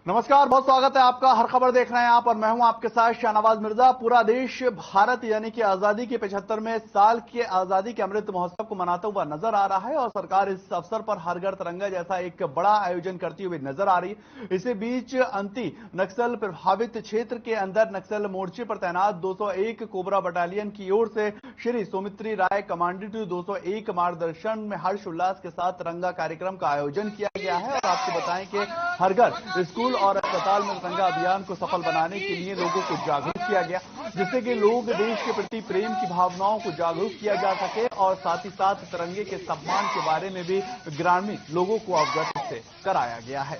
नमस्कार, बहुत स्वागत है आपका। हर खबर देख रहे हैं आप और मैं हूं आपके साथ शाहनवाज मिर्जा। पूरा देश भारत यानी कि आजादी के 75वें साल के आजादी के अमृत महोत्सव को मनाता हुआ नजर आ रहा है और सरकार इस अवसर पर हर घर तिरंगा जैसा एक बड़ा आयोजन करती हुई नजर आ रही है। इसी बीच अंती नक्सल प्रभावित क्षेत्र के अंदर नक्सल मोर्चे पर तैनात 201 कोबरा बटालियन की ओर से श्री सौमित्री राय कमांडेंट 201 मार्गदर्शन में हर्ष उल्लास के साथ तिरंगा कार्यक्रम का आयोजन किया गया है। और आपको बताएं कि हर घर, स्कूल और अस्पताल में तिरंगा अभियान को सफल बनाने के लिए लोगों को जागरूक किया गया, जिससे कि लोग देश के प्रति प्रेम की भावनाओं को जागरूक किया जा सके और साथ ही साथ तिरंगे के सम्मान के बारे में भी ग्रामीण लोगों को अवगत से कराया गया है।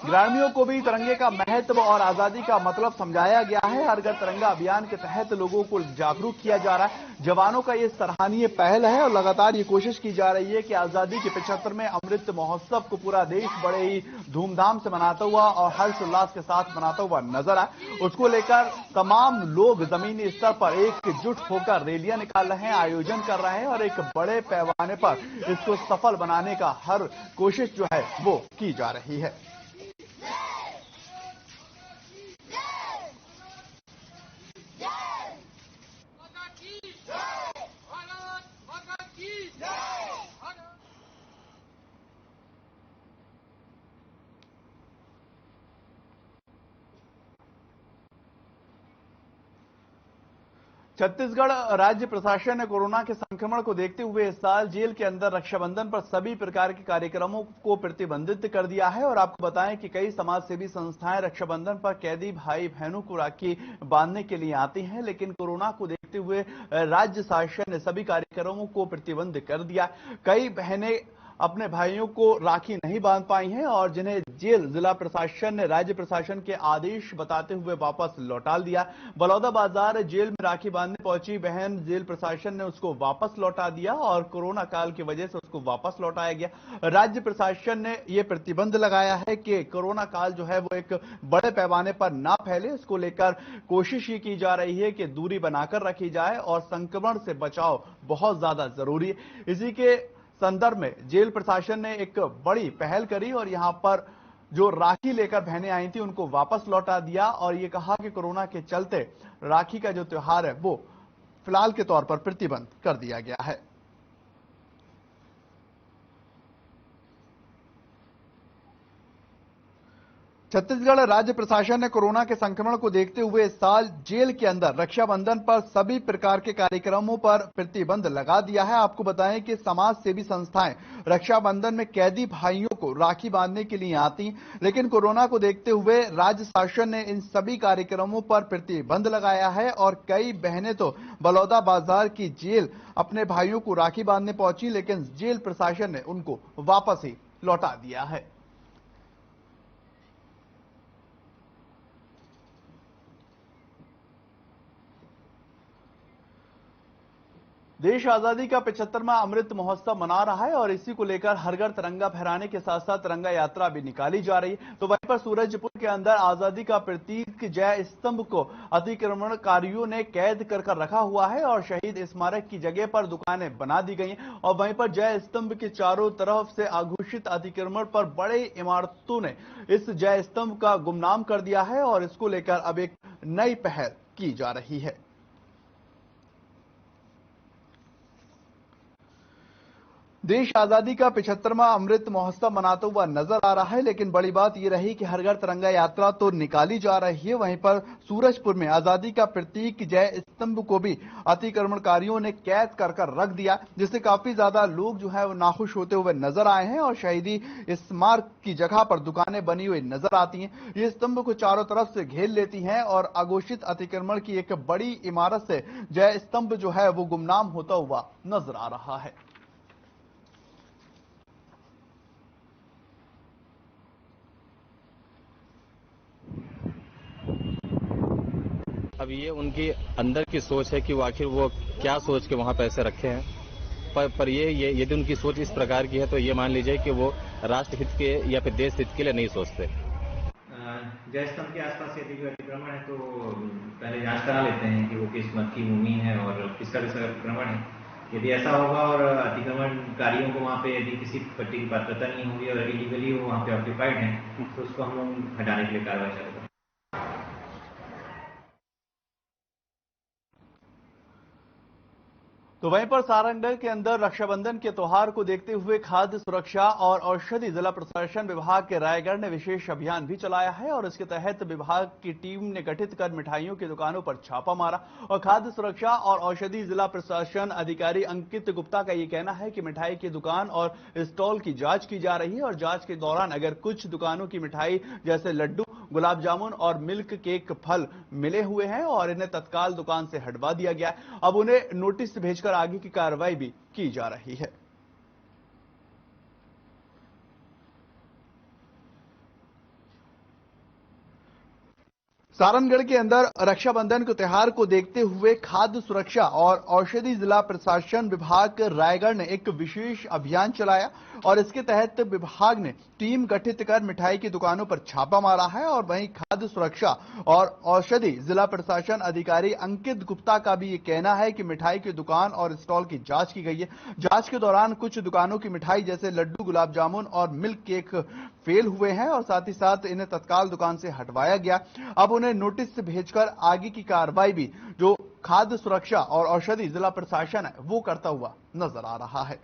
ग्रामीणों को भी तिरंगे का महत्व और आजादी का मतलब समझाया गया है। हर घर तिरंगा अभियान के तहत लोगों को जागरूक किया जा रहा है। जवानों का ये सराहनीय पहल है और लगातार ये कोशिश की जा रही है कि आजादी के 75वें अमृत महोत्सव को पूरा देश बड़े ही धूमधाम से मनाता हुआ और हर्षोल्लास के साथ मनाता हुआ नजर आए। उसको लेकर तमाम लोग जमीनी स्तर पर एकजुट होकर रैलियां निकाल रहे हैं, आयोजन कर रहे हैं और एक बड़े पैमाने पर इसको सफल बनाने का हर कोशिश जो है वो की जा रही है। छत्तीसगढ़ राज्य प्रशासन ने कोरोना के संक्रमण को देखते हुए इस साल जेल के अंदर रक्षाबंधन पर सभी प्रकार के कार्यक्रमों को प्रतिबंधित कर दिया है। और आपको बताएं कि कई समाजसेवी संस्थाएं रक्षाबंधन पर कैदी भाई बहनों को राखी बांधने के लिए आती हैं, लेकिन कोरोना को देखते हुए राज्य शासन ने सभी कार्यक्रमों को प्रतिबंध कर दिया। कई बहनें अपने भाइयों को राखी नहीं बांध पाई हैं और जिन्हें जेल जिला प्रशासन ने राज्य प्रशासन के आदेश बताते हुए वापस लौटा दिया। बलौदाबाजार जेल में राखी बांधने पहुंची बहन, जेल प्रशासन ने उसको वापस लौटा दिया और कोरोना काल की वजह से उसको वापस लौटाया गया। राज्य प्रशासन ने यह प्रतिबंध लगाया है कि कोरोना काल जो है वो एक बड़े पैमाने पर ना फैले। इसको लेकर कोशिश ये की जा रही है कि दूरी बनाकर रखी जाए और संक्रमण से बचाव बहुत ज्यादा जरूरी है। इसी के संदर्भ में जेल प्रशासन ने एक बड़ी पहल करी और यहां पर जो राखी लेकर बहनें आई थी उनको वापस लौटा दिया और ये कहा कि कोरोना के चलते राखी का जो त्योहार है वो फिलहाल के तौर पर प्रतिबंध कर दिया गया है। छत्तीसगढ़ राज्य प्रशासन ने कोरोना के संक्रमण को देखते हुए इस साल जेल के अंदर रक्षाबंधन पर सभी प्रकार के कार्यक्रमों पर प्रतिबंध लगा दिया है। आपको बताएं कि समाज सेवी संस्थाएं रक्षाबंधन में कैदी भाइयों को राखी बांधने के लिए आती, लेकिन कोरोना को देखते हुए राज्य शासन ने इन सभी कार्यक्रमों पर प्रतिबंध लगाया है और कई बहनें तो बलौदाबाजार की जेल अपने भाइयों को राखी बांधने पहुंची, लेकिन जेल प्रशासन ने उनको वापस ही लौटा दिया है। देश आजादी का 75वां अमृत महोत्सव मना रहा है और इसी को लेकर हर घर तिरंगा फहराने के साथ साथ तिरंगा यात्रा भी निकाली जा रही है। तो वहीं पर सूरजपुर के अंदर आजादी का प्रतीक जय स्तंभ को अतिक्रमणकारियों ने कैद कर रखा हुआ है और शहीद स्मारक की जगह पर दुकानें बना दी गई हैं और वहीं पर जय स्तंभ के चारों तरफ से आघोषित अतिक्रमण पर बड़े इमारतों ने इस जय स्तंभ का गुमनाम कर दिया है और इसको लेकर अब एक नई पहल की जा रही है। देश आजादी का 75वां अमृत महोत्सव मनाता हुआ नजर आ रहा है, लेकिन बड़ी बात यह रही कि हर घर तिरंगा यात्रा तो निकाली जा रही है, वहीं पर सूरजपुर में आजादी का प्रतीक जय स्तंभ को भी अतिक्रमणकारियों ने कैद कर रख दिया, जिससे काफी ज्यादा लोग जो है वो नाखुश होते हुए नजर आए हैं और शहीदी स्मारक की जगह पर दुकानें बनी हुई नजर आती हैं। ये स्तंभ को चारों तरफ से घेर लेती हैं और अघोषित अतिक्रमण की एक बड़ी इमारत से जय स्तंभ जो है वो गुमनाम होता हुआ नजर आ रहा है। अब ये उनकी अंदर की सोच है कि वो आखिर वो क्या सोच के वहां पैसे रखे हैं, पर ये यदि उनकी सोच इस प्रकार की है तो ये मान लीजिए कि वो राष्ट्र हित के या फिर देश हित के लिए नहीं सोचते। जय स्तंभ के आसपास यदि कोई अतिक्रमण है तो पहले जांच करा लेते हैं कि वो किस मत की भूमि है और किसका अतिक्रमण है। यदि ऐसा होगा और अतिक्रमणकारियों को वहाँ पे यदि किसी पट्टी की पात्रता नहीं होगी और इलीगली वो वहाँ पे ऑक्यूपाइड हैं तो उसको हम लोग हटाने के लिए कार्रवाई चालू करेंगे। तो वहीं पर सारंगढ़ के अंदर रक्षाबंधन के त्योहार को देखते हुए खाद्य सुरक्षा और औषधि जिला प्रशासन विभाग के रायगढ़ ने विशेष अभियान भी चलाया है और इसके तहत विभाग की टीम ने गठित कर मिठाइयों की दुकानों पर छापा मारा और खाद्य सुरक्षा और औषधि जिला प्रशासन अधिकारी अंकित गुप्ता का ये कहना है कि मिठाई की दुकान और स्टॉल की जांच की जा रही है और जांच के दौरान अगर कुछ दुकानों की मिठाई जैसे लड्डू, गुलाब जामुन और मिल्क केक फल मिले हुए हैं और इन्हें तत्काल दुकान से हटवा दिया गया है। अब उन्हें नोटिस भेजकर आगे की कार्रवाई भी की जा रही है। सारनगढ़ के अंदर रक्षाबंधन के त्योहार को देखते हुए खाद्य सुरक्षा और औषधि जिला प्रशासन विभाग रायगढ़ ने एक विशेष अभियान चलाया और इसके तहत विभाग ने टीम गठित कर मिठाई की दुकानों पर छापा मारा है और वहीं खाद्य सुरक्षा और औषधि जिला प्रशासन अधिकारी अंकित गुप्ता का भी ये कहना है कि मिठाई की दुकान और स्टॉल की जांच की गई है। जांच के दौरान कुछ दुकानों की मिठाई जैसे लड्डू, गुलाब जामुन और मिल्क केक फेल हुए हैं और साथ ही साथ इन्हें तत्काल दुकान से हटवाया गया। अब उन्हें नोटिस भेजकर आगे की कार्रवाई भी जो खाद्य सुरक्षा और औषधि जिला प्रशासन है वो करता हुआ नजर आ रहा है।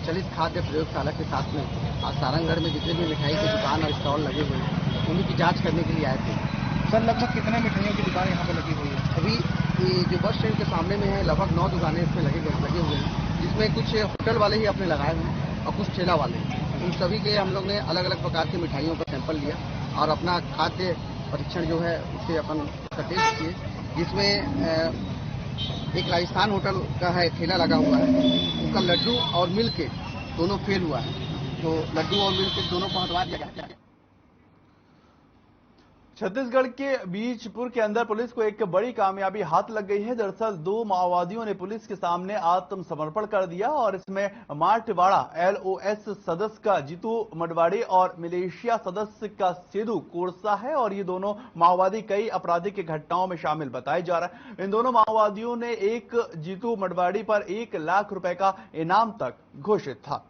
चलित खाद्य प्रयोगशाला के साथ में आज सारंगढ़ में जितने भी मिठाई की दुकान और स्टॉल लगे हुए हैं उन्हीं की जांच करने के लिए आए थे। सर लगभग कितने मिठाइयों की दुकान यहाँ पे लगी हुई है? अभी ये जो बस स्टैंड के सामने में है लगभग 9 दुकानें इसमें लगे हुए हैं, जिसमें कुछ होटल वाले ही अपने लगाए हुए हैं और कुछ ठेला वाले। उन सभी के हम लोग ने अलग अलग प्रकार की मिठाइयों का सैंपल लिया और अपना खाद्य परीक्षण जो है उससे अपन टेस्ट किए, जिसमें एक राजस्थान होटल का है ठेला लगा हुआ है, उसका लड्डू और मिल्क केक दोनों फेल हुआ है, तो लड्डू और मिल्क केक दोनों को हटवा दिया गया है। छत्तीसगढ़ के बीजपुर के अंदर पुलिस को एक बड़ी कामयाबी हाथ लग गई है। दरअसल 2 माओवादियों ने पुलिस के सामने आत्मसमर्पण कर दिया और इसमें मारटवाड़ा LOS सदस्य का जीतू मडवाड़ी और मलेशिया सदस्य का सेदू कोरसा है और ये दोनों माओवादी कई आपराधिक घटनाओं में शामिल बताए जा रहे हैं। इन दोनों माओवादियों ने एक जीतू मडवाड़ी पर 1 लाख रुपए का इनाम तक घोषित था।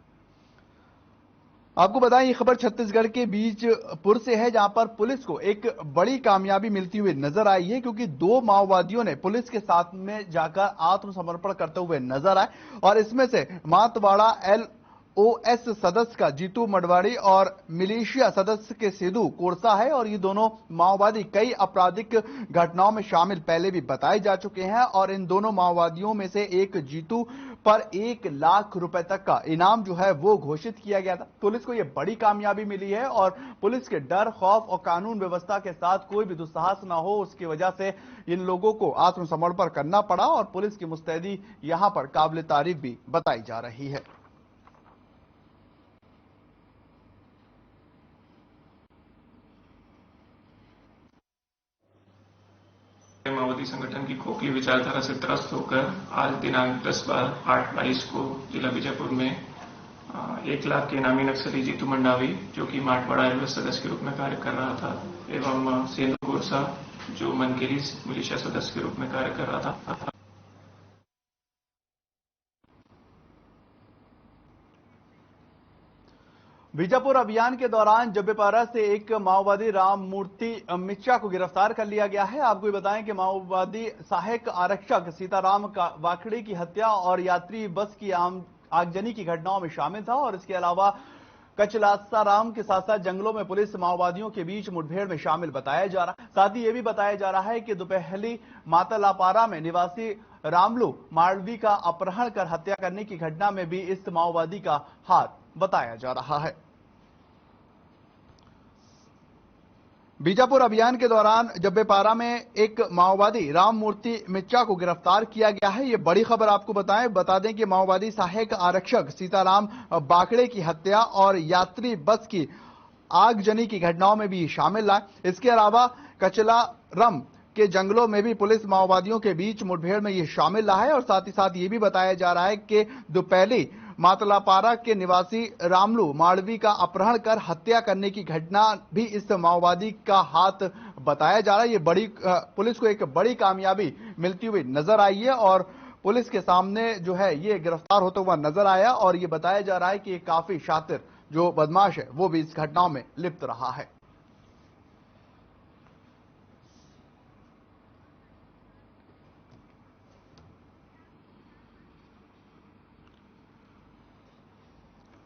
आपको बताएं ये खबर छत्तीसगढ़ के बीजपुर से है, जहां पर पुलिस को एक बड़ी कामयाबी मिलती हुई नजर आई है, क्योंकि 2 माओवादियों ने पुलिस के साथ में जाकर आत्मसमर्पण करते हुए नजर आए और इसमें से मातवाड़ा LOS सदस्य का जीतू मडवाड़ी और मलेशिया सदस्य के सेदू कोरसा है और ये दोनों माओवादी कई आपराधिक घटनाओं में शामिल पहले भी बताए जा चुके हैं और इन दोनों माओवादियों में से एक जीतू पर 1 लाख रुपए तक का इनाम जो है वो घोषित किया गया था। पुलिस को यह बड़ी कामयाबी मिली है और पुलिस के डर, खौफ और कानून व्यवस्था के साथ कोई भी दुस्साहस ना हो उसकी वजह से इन लोगों को आत्मसमर्पण करना पड़ा और पुलिस की मुस्तैदी यहां पर काबिल तारीफ भी बताई जा रही है। माओवादी संगठन की खोखली विचारधारा से त्रस्त होकर आज दिनांक 10/8/22 को जिला बीजापुर में 1 लाख के इनामी नक्सली जीतू मंडावी, जो कि मारटवाड़ा LOS सदस्य के रूप में कार्य कर रहा था, एवं सेदू कोरसा जो मनकेली मलेशिया सदस्य के रूप में कार्य कर रहा था। बीजापुर अभियान के दौरान जब्बेपारा से एक माओवादी राममूर्ति मिच्चा को गिरफ्तार कर लिया गया है। आपको बताएं कि माओवादी सहायक आरक्षक सीताराम वाकड़े की हत्या और यात्री बस की आगजनी की घटनाओं में शामिल था और इसके अलावा कचलासाराम के साथ साथ जंगलों में पुलिस माओवादियों के बीच मुठभेड़ में शामिल बताया जा रहा है। साथ ही यह भी बताया जा रहा है कि दोपहली मातलापारा में निवासी रामलू मालवी का अपहरण कर हत्या करने की घटना में भी इस माओवादी का हाथ बताया जा रहा है। बीजापुर अभियान के दौरान जब्बेपारा में एक माओवादी राममूर्ति मिच्चा को गिरफ्तार किया गया है। यह बड़ी खबर आपको बता दें कि माओवादी सहायक आरक्षक सीताराम वाकड़े की हत्या और यात्री बस की आगजनी की घटनाओं में भी शामिल है। इसके अलावा कचलारम के जंगलों में भी पुलिस माओवादियों के बीच मुठभेड़ में ये शामिल रहा है और साथ ही साथ ये भी बताया जा रहा है कि दोपहली मातलापारा के निवासी रामलू माड़वी का अपहरण कर हत्या करने की घटना भी इस माओवादी का हाथ बताया जा रहा है। ये पुलिस को एक बड़ी कामयाबी मिलती हुई नजर आई है और पुलिस के सामने जो है ये गिरफ्तार होता हुआ नजर आया और ये बताया जा रहा है कि काफी शातिर जो बदमाश है वो भी इस घटनाओं में लिप्त रहा है।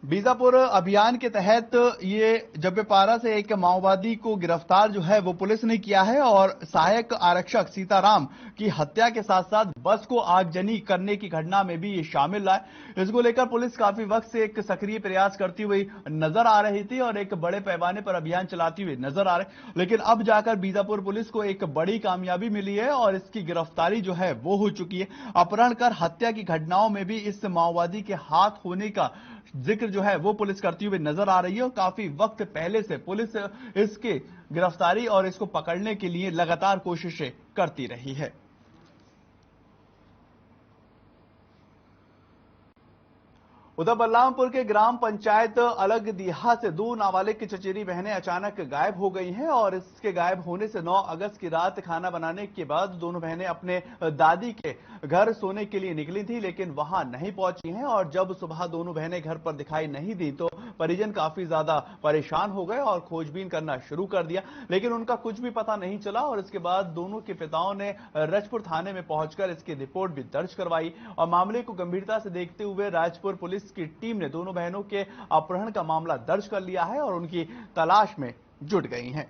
बीजापुर अभियान के तहत ये जब्बेपारा से एक माओवादी को गिरफ्तार जो है वो पुलिस ने किया है और सहायक आरक्षक सीताराम की हत्या के साथ साथ बस को आगजनी करने की घटना में भी ये शामिल रहा है। इसको लेकर पुलिस काफी वक्त से एक सक्रिय प्रयास करती हुई नजर आ रही थी और एक बड़े पैमाने पर अभियान चलाती हुई नजर आ रही, लेकिन अब जाकर बीजापुर पुलिस को एक बड़ी कामयाबी मिली है और इसकी गिरफ्तारी जो है वो हो चुकी है। अपहरण कर हत्या की घटनाओं में भी इस माओवादी के हाथ होने का जिक्र जो है वो पुलिस करती हुई नजर आ रही है और काफी वक्त पहले से पुलिस इसकी गिरफ्तारी और इसको पकड़ने के लिए लगातार कोशिशें करती रही है। उधर बलरामपुर के ग्राम पंचायत अलग दिहा से 2 नाबालिग की चचेरी बहनें अचानक गायब हो गई हैं और इसके गायब होने से 9 अगस्त की रात खाना बनाने के बाद दोनों बहनें अपने दादी के घर सोने के लिए निकली थी, लेकिन वहां नहीं पहुंची हैं और जब सुबह दोनों बहनें घर पर दिखाई नहीं दी तो परिजन काफी ज्यादा परेशान हो गए और खोजबीन करना शुरू कर दिया, लेकिन उनका कुछ भी पता नहीं चला और इसके बाद दोनों के पिताओं ने राजपुर थाने में पहुंचकर इसकी रिपोर्ट भी दर्ज करवाई और मामले को गंभीरता से देखते हुए राजपुर पुलिस की टीम ने दोनों बहनों के अपहरण का मामला दर्ज कर लिया है और उनकी तलाश में जुट गई हैं।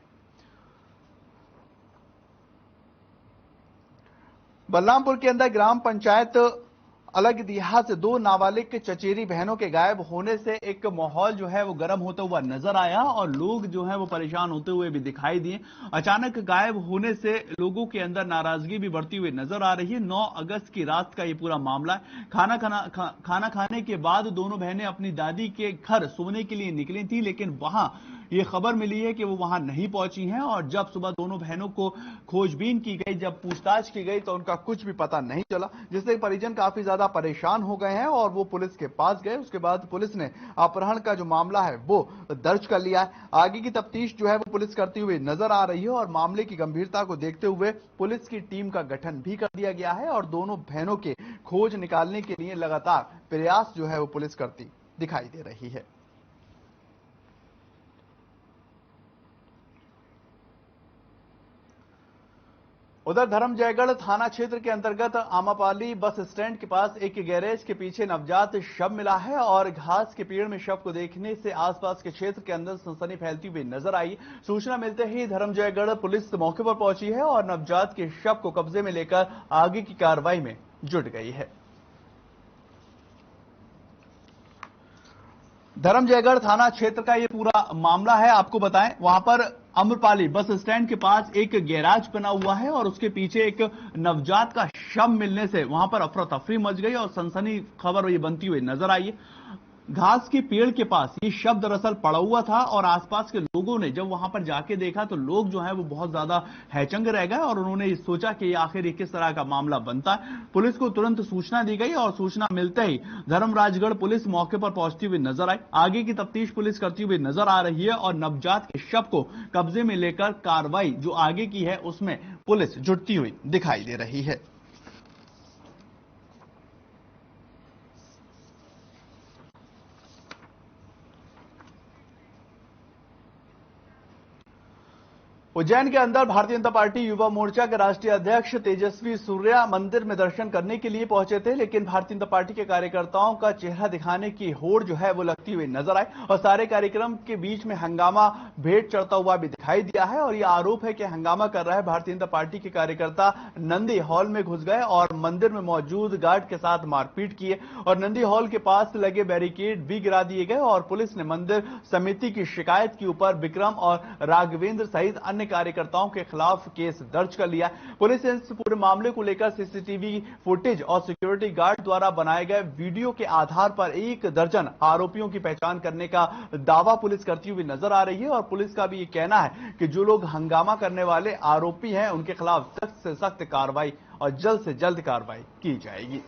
बलरामपुर के अंदर ग्राम पंचायत अलग दिहा से 2 नाबालिग के चचेरी बहनों के गायब होने से एक माहौल जो है वो गर्म होता हुआ नजर आया और लोग जो है वो परेशान होते हुए भी दिखाई दिए। अचानक गायब होने से लोगों के अंदर नाराजगी भी बढ़ती हुई नजर आ रही है। 9 अगस्त की रात का ये पूरा मामला है। खाना खाने के बाद दोनों बहनें अपनी दादी के घर सोने के लिए निकली थी, लेकिन वहां ये खबर मिली है कि वो वहां नहीं पहुंची हैं और जब सुबह दोनों बहनों को खोजबीन की गई, जब पूछताछ की गई तो उनका कुछ भी पता नहीं चला, जिससे परिजन काफी ज्यादा परेशान हो गए हैं और वो पुलिस के पास गए। उसके बाद पुलिस ने अपहरण का जो मामला है वो दर्ज कर लिया है। आगे की तफ्तीश जो है वो पुलिस करती हुई नजर आ रही है और मामले की गंभीरता को देखते हुए पुलिस की टीम का गठन भी कर दिया गया है और दोनों बहनों के खोज निकालने के लिए लगातार प्रयास जो है वो पुलिस करती दिखाई दे रही है। उधर धर्मजयगढ़ थाना क्षेत्र के अंतर्गत आमापाली बस स्टैंड के पास एक गैरेज के पीछे नवजात शव मिला है और घास के पेड़ में शव को देखने से आसपास के क्षेत्र के अंदर सनसनी फैलती हुई नजर आई। सूचना मिलते ही धर्मजयगढ़ पुलिस मौके पर पहुंची है और नवजात के शव को कब्जे में लेकर आगे की कार्रवाई में जुट गई है। धर्मजयगढ़ थाना क्षेत्र का ये पूरा मामला है। आपको बताएं, वहां पर अम्रपाली बस स्टैंड के पास एक गैराज बना हुआ है और उसके पीछे एक नवजात का शव मिलने से वहां पर अफरा तफरी मच गई और सनसनी खबर ये बनती हुई नजर आई है। घास के पेड़ के पास ये शव दरअसल पड़ा हुआ था और आसपास के लोगों ने जब वहां पर जाके देखा तो लोग जो है वो बहुत ज्यादा हैचंग रह गए और उन्होंने सोचा कि आखिर ये किस तरह का मामला बनता है। पुलिस को तुरंत सूचना दी गई और सूचना मिलते ही धर्मराजगढ़ पुलिस मौके पर पहुंचती हुई नजर आई। आगे की तफ्तीश पुलिस करती हुई नजर आ रही है और नवजात के शव को कब्जे में लेकर कार्रवाई जो आगे की है उसमें पुलिस जुटती हुई दिखाई दे रही है। उज्जैन के अंदर भारतीय जनता पार्टी युवा मोर्चा के राष्ट्रीय अध्यक्ष तेजस्वी सूर्या मंदिर में दर्शन करने के लिए पहुंचे थे, लेकिन भारतीय जनता पार्टी के कार्यकर्ताओं का चेहरा दिखाने की होड़ जो है वो लगती हुई नजर आई और सारे कार्यक्रम के बीच में हंगामा भेंट चढ़ता हुआ भी दिखाई दिया है। और यह आरोप है कि हंगामा कर रहे भारतीय जनता पार्टी के कार्यकर्ता नंदी हॉल में घुस गए और मंदिर में मौजूद गार्ड के साथ मारपीट किए और नंदी हॉल के पास लगे बैरिकेड भी गिरा दिए गए और पुलिस ने मंदिर समिति की शिकायत के ऊपर विक्रम और राघवेंद्र सहित अन्य कार्यकर्ताओं के खिलाफ केस दर्ज कर लिया। पुलिस ने इस पूरे मामले को लेकर सीसीटीवी फुटेज और सिक्योरिटी गार्ड द्वारा बनाए गए वीडियो के आधार पर 1 दर्जन आरोपियों की पहचान करने का दावा पुलिस करती हुई नजर आ रही है और पुलिस का भी ये कहना है कि जो लोग हंगामा करने वाले आरोपी हैं उनके खिलाफ सख्त से सख्त कार्रवाई और जल्द से जल्द कार्रवाई की जाएगी।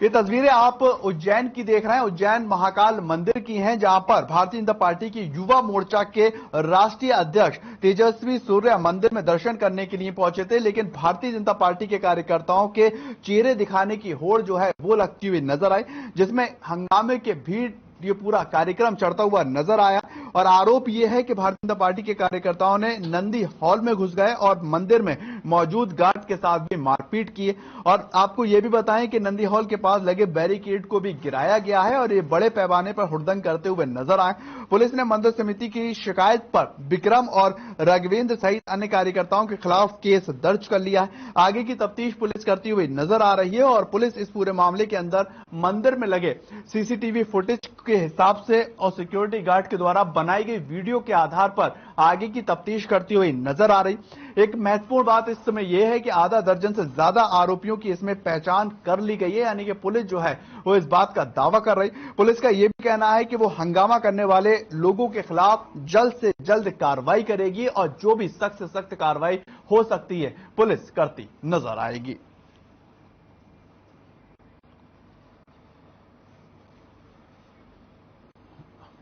ये तस्वीरें आप उज्जैन की देख रहे हैं। उज्जैन महाकाल मंदिर की हैं, जहां पर भारतीय जनता पार्टी की युवा मोर्चा के राष्ट्रीय अध्यक्ष तेजस्वी सूर्या मंदिर में दर्शन करने के लिए पहुंचे थे, लेकिन भारतीय जनता पार्टी के कार्यकर्ताओं के चेहरे दिखाने की होड़ जो है वो लगती हुई नजर आई, जिसमें हंगामे के भीड़ ये पूरा कार्यक्रम चढ़ता हुआ नजर आया। और आरोप यह है कि भारतीय जनता पार्टी के कार्यकर्ताओं ने नंदी हॉल में घुस गए और मंदिर में मौजूद गार्ड के साथ भी मारपीट की। और आपको यह भी बताएं कि नंदी हॉल के पास लगे बैरिकेड को भी गिराया गया है और ये बड़े पैमाने पर हुड़दंग करते हुए नजर आए। पुलिस ने मंदिर समिति की शिकायत पर विक्रम और राघवेंद्र सहित अन्य कार्यकर्ताओं के खिलाफ केस दर्ज कर लिया है। आगे की तफ्तीश पुलिस करती हुई नजर आ रही है और पुलिस इस पूरे मामले के अंदर मंदिर में लगे सीसीटीवी फुटेज के हिसाब से और सिक्योरिटी गार्ड के द्वारा बनाई गई वीडियो के आधार पर आगे की तफ्तीश करती हुई नजर आ रही। एक महत्वपूर्ण बात इस समय यह है कि आधा दर्जन से ज्यादा आरोपियों की इसमें पहचान कर ली गई है, यानी कि पुलिस जो है वो इस बात का दावा कर रही। पुलिस का यह भी कहना है कि वो हंगामा करने वाले लोगों के खिलाफ जल्द से जल्द कार्रवाई करेगी और जो भी सख्त से सख्त कार्रवाई हो सकती है पुलिस करती नजर आएगी।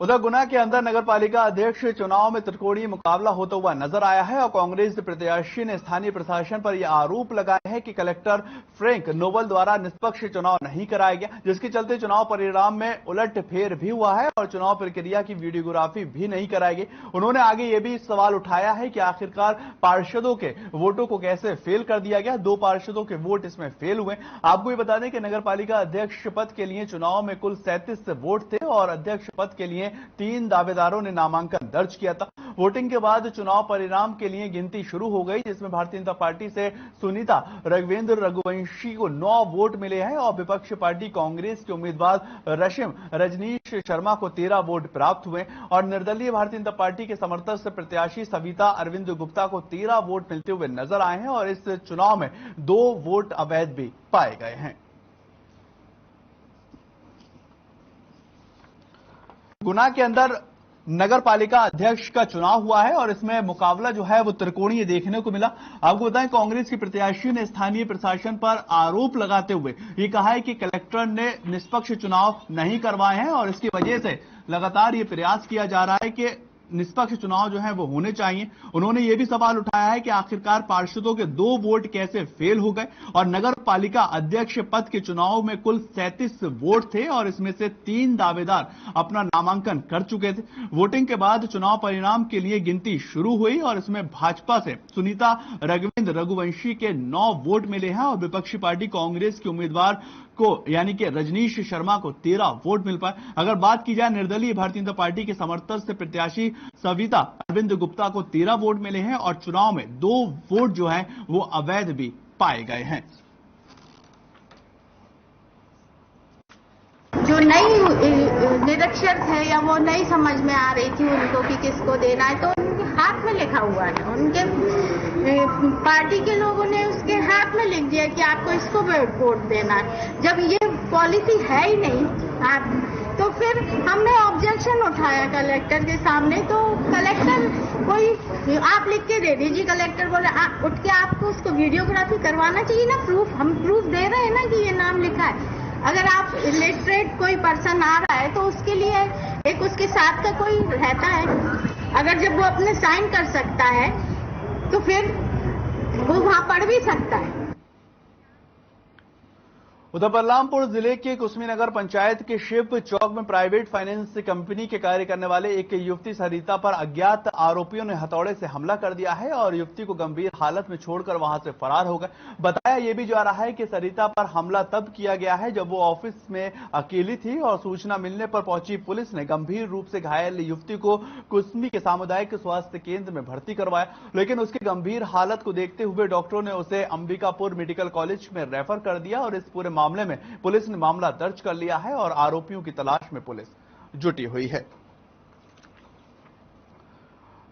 उधर गुना के अंदर नगरपालिका अध्यक्ष चुनाव में त्रिकोणीय मुकाबला होता हुआ नजर आया है और कांग्रेस प्रत्याशी ने स्थानीय प्रशासन पर यह आरोप लगाया है कि कलेक्टर फ्रैंक नोबल द्वारा निष्पक्ष चुनाव नहीं कराया गया, जिसके चलते चुनाव परिणाम में उलटफेर भी हुआ है और चुनाव प्रक्रिया की वीडियोग्राफी भी नहीं कराई गई। उन्होंने आगे यह भी सवाल उठाया है कि आखिरकार पार्षदों के वोटों को कैसे फेल कर दिया गया। 2 पार्षदों के वोट इसमें फेल हुए। आपको ये बता दें कि नगरपालिका अध्यक्ष पद के लिए चुनाव में कुल 37 वोट थे और अध्यक्ष पद के लिए 3 दावेदारों ने नामांकन दर्ज किया था। वोटिंग के बाद चुनाव परिणाम के लिए गिनती शुरू हो गई, जिसमें भारतीय जनता पार्टी से सुनीता राघवेंद्र रघुवंशी को 9 वोट मिले हैं और विपक्ष पार्टी कांग्रेस के उम्मीदवार रजनीश शर्मा को 13 वोट प्राप्त हुए और निर्दलीय भारतीय जनता पार्टी के समर्थक से प्रत्याशी सविता अरविंद गुप्ता को 13 वोट मिलते हुए नजर आए हैं और इस चुनाव में 2 वोट अवैध भी पाए गए हैं। गुना के अंदर नगर पालिका अध्यक्ष का चुनाव हुआ है और इसमें मुकाबला जो है वो त्रिकोणीय देखने को मिला। आपको बताएं कांग्रेस की प्रत्याशी ने स्थानीय प्रशासन पर आरोप लगाते हुए ये कहा है कि कलेक्टर ने निष्पक्ष चुनाव नहीं करवाए हैं और इसकी वजह से लगातार ये प्रयास किया जा रहा है कि निष्पक्ष चुनाव जो है वो होने चाहिए। उन्होंने ये भी सवाल उठाया है कि आखिरकार पार्षदों के 2 वोट कैसे फेल हो गए और नगर पालिका अध्यक्ष पद के चुनाव में कुल 37 वोट थे और इसमें से 3 दावेदार अपना नामांकन कर चुके थे। वोटिंग के बाद चुनाव परिणाम के लिए गिनती शुरू हुई और इसमें भाजपा से सुनीता राघवेंद्र रघुवंशी के 9 वोट मिले हैं और विपक्षी पार्टी कांग्रेस के उम्मीदवार को यानी कि रजनीश शर्मा को 13 वोट मिल पाए। अगर बात की जाए निर्दलीय भारतीय जनता पार्टी के समर्थक से प्रत्याशी सविता अरविंद गुप्ता को 13 वोट मिले हैं और चुनाव में 2 वोट जो है वो अवैध भी पाए गए हैं। जो नई निरक्षर थे या वो नहीं समझ में आ रही थी उनको कि किसको देना है, तो उनके हाथ में लिखा हुआ है, उनके पार्टी के लोगों ने उसके हाथ में लिख दिया कि आपको इसको वोट देना है। जब ये पॉलिसी है ही नहीं तो फिर हमने ऑब्जेक्शन उठाया कलेक्टर के सामने, तो कलेक्टर कोई आप लिख के दे दीजिए। कलेक्टर बोले उठ के आपको उसको वीडियोग्राफी करवाना चाहिए ना, प्रूफ हम प्रूफ दे रहे हैं ना कि ये नाम लिखा है। अगर आप इलिटरेट कोई पर्सन आ रहा है तो उसके लिए एक उसके साथ का कोई रहता है, अगर जब वो अपने साइन कर सकता है तो फिर वो वहां पढ़ भी सकता है। उधर बलरामपुर जिले के कुसमीनगर पंचायत के शिव चौक में प्राइवेट फाइनेंस कंपनी के कार्य करने वाले एक युवती सरिता पर अज्ञात आरोपियों ने हथौड़े से हमला कर दिया है और युवती को गंभीर हालत में छोड़कर वहां से फरार हो गए। बताया यह भी जा रहा है कि सरिता पर हमला तब किया गया है जब वो ऑफिस में अकेली थी और सूचना मिलने पर पहुंची पुलिस ने गंभीर रूप से घायल युवती को कुसमी के सामुदायिक स्वास्थ्य केंद्र में भर्ती करवाया, लेकिन उसकी गंभीर हालत को देखते हुए डॉक्टरों ने उसे अंबिकापुर मेडिकल कॉलेज में रेफर कर दिया और इस पूरे मामले में पुलिस ने मामला दर्ज कर लिया है और आरोपियों की तलाश में पुलिस जुटी हुई है।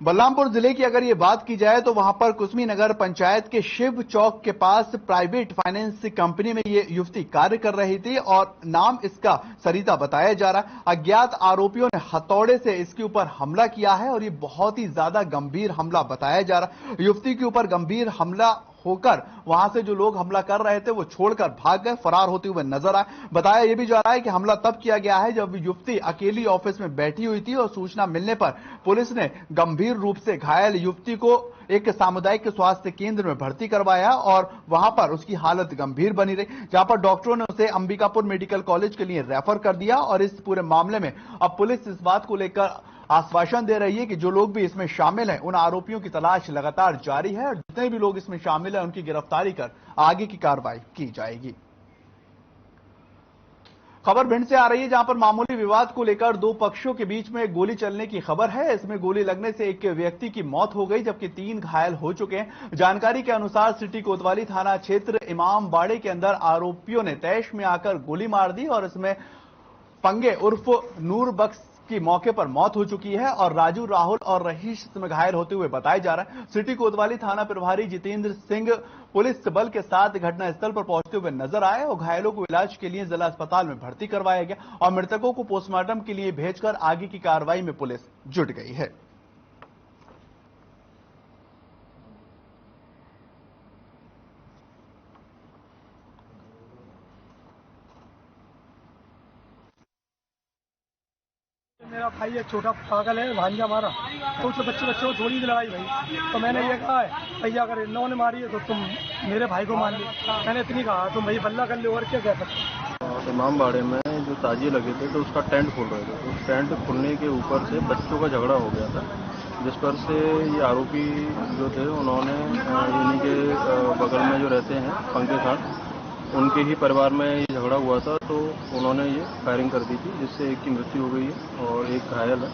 बलरामपुर जिले की अगर ये बात की जाए तो वहां पर कुसमीनगर पंचायत के शिव चौक के पास प्राइवेट फाइनेंस कंपनी में ये युवती कार्य कर रही थी और नाम इसका सरिता बताया जा रहा है। अज्ञात आरोपियों ने हथौड़े से इसके ऊपर हमला किया है और ये बहुत ही ज्यादा गंभीर हमला बताया जा रहा है। युवती के ऊपर गंभीर हमला होकर वहां से जो लोग हमला कर रहे थे वो छोड़कर भाग गए, फरार होते हुए नजर आए। बताया यह भी जा रहा है कि हमला तब किया गया है जब युवती अकेली ऑफिस में बैठी हुई थी और सूचना मिलने पर पुलिस ने गंभीर रूप से घायल युवती को एक सामुदायिक स्वास्थ्य केंद्र में भर्ती करवाया और वहां पर उसकी हालत गंभीर बनी रही, जहां पर डॉक्टरों ने उसे अंबिकापुर मेडिकल कॉलेज के लिए रेफर कर दिया। और इस पूरे मामले में अब पुलिस इस बात को लेकर आश्वासन दे रही है कि जो लोग भी इसमें शामिल हैं उन आरोपियों की तलाश लगातार जारी है और जितने भी लोग इसमें शामिल हैं उनकी गिरफ्तारी कर आगे की कार्रवाई की जाएगी। खबर भिंड से आ रही है, जहां पर मामूली विवाद को लेकर दो पक्षों के बीच में गोली चलने की खबर है। इसमें गोली लगने से एक व्यक्ति की मौत हो गई जबकि 3 घायल हो चुके हैं। जानकारी के अनुसार सिटी कोतवाली थाना क्षेत्र इमामबाड़े के अंदर आरोपियों ने तैश में आकर गोली मार दी और इसमें पंगे उर्फ नूर बख्श की मौके पर मौत हो चुकी है और राजू, राहुल और रहीश इसमें घायल होते हुए बताए जा रहे हैं। सिटी कोतवाली थाना प्रभारी जितेंद्र सिंह पुलिस बल के साथ घटनास्थल पर पहुंचते हुए नजर आए और घायलों को इलाज के लिए जिला अस्पताल में भर्ती करवाया गया और मृतकों को पोस्टमार्टम के लिए भेजकर आगे की कार्रवाई में पुलिस जुट गई है। मेरा भाई एक छोटा पागल है, भांजा मारा तो उससे बच्चे को थोड़ी सी लड़ाई भाई, तो मैंने ये कहा है भैया अगर इन लोगों ने मारी है तो तुम मेरे भाई को मान लो, मैंने इतनी कहा तुम भाई बल्ला कर लो और क्या कह सकते। इमामबाड़े में जो ताजिए लगे थे तो उसका टेंट खोल रहे थे, उस टेंट खुलने के ऊपर से बच्चों का झगड़ा हो गया था, जिस पर से ये आरोपी जो थे उन्होंने इन्हीं के बगल में जो रहते हैं पंके खान, उनके ही परिवार में ये झगड़ा हुआ था तो उन्होंने ये फायरिंग कर दी थी, जिससे एक की मृत्यु हो गई है और एक घायल है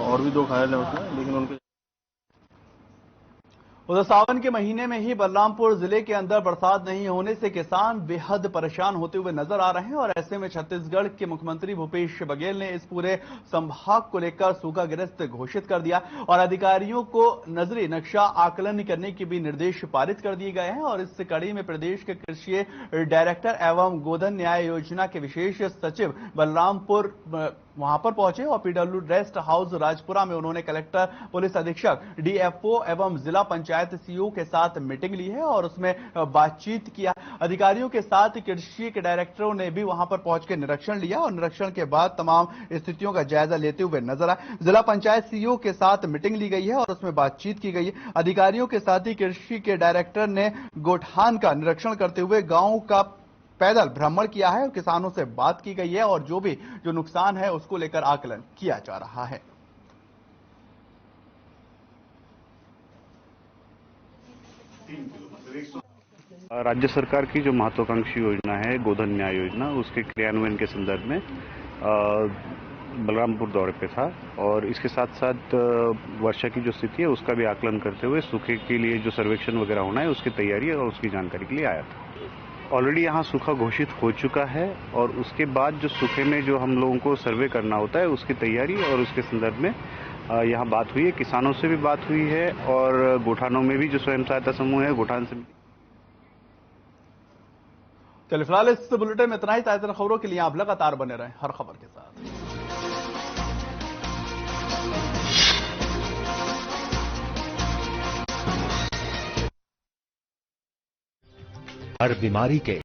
और भी 2 घायल हैं उसमें, लेकिन उनके उधर सावन के महीने में ही बलरामपुर जिले के अंदर बरसात नहीं होने से किसान बेहद परेशान होते हुए नजर आ रहे हैं और ऐसे में छत्तीसगढ़ के मुख्यमंत्री भूपेश बघेल ने इस पूरे संभाग को लेकर सूखाग्रस्त घोषित कर दिया और अधिकारियों को नजरी नक्शा आकलन करने के भी निर्देश पारित कर दिए गए हैं। और इस कड़ी में प्रदेश के कृषि डायरेक्टर एवं गोधन न्याय योजना के विशेष सचिव बलरामपुर वहां पर पहुंचे और पीडब्ल्यू रेस्ट हाउस राजपुरा में उन्होंने कलेक्टर, पुलिस अधीक्षक, डीएफओ एवं जिला पंचायत सीईओ के साथ मीटिंग ली है और उसमें बातचीत किया। अधिकारियों के साथ कृषि के डायरेक्टरों ने भी वहां पर पहुंचकर निरीक्षण लिया और निरीक्षण के बाद तमाम स्थितियों का जायजा लेते हुए नजर आए। जिला पंचायत सीईओ के साथ मीटिंग ली गई है और उसमें बातचीत की गई है। अधिकारियों के साथ ही कृषि के डायरेक्टर ने गोठान का निरीक्षण करते हुए गांव का पैदल भ्रमण किया है और किसानों से बात की गई है और जो भी जो नुकसान है उसको लेकर आकलन किया जा रहा है। राज्य सरकार की जो महत्वाकांक्षी योजना है गोधन न्याय योजना, उसके क्रियान्वयन के संदर्भ में बलरामपुर दौरे पे था और इसके साथ साथ वर्षा की जो स्थिति है उसका भी आकलन करते हुए सूखे के लिए जो सर्वेक्षण वगैरह होना है उसकी तैयारी और उसकी जानकारी के लिए आया था। ऑलरेडी यहाँ सूखा घोषित हो चुका है और उसके बाद जो सूखे में जो हम लोगों को सर्वे करना होता है उसकी तैयारी और उसके संदर्भ में यहाँ बात हुई है, किसानों से भी बात हुई है और गोठानों में भी जो स्वयं सहायता समूह है गोठान से। चलिए फिलहाल इस बुलेटिन में इतना ही। ताज़ा खबरों के लिए आप लगातार बने रहें हर खबर के साथ। हर बीमारी के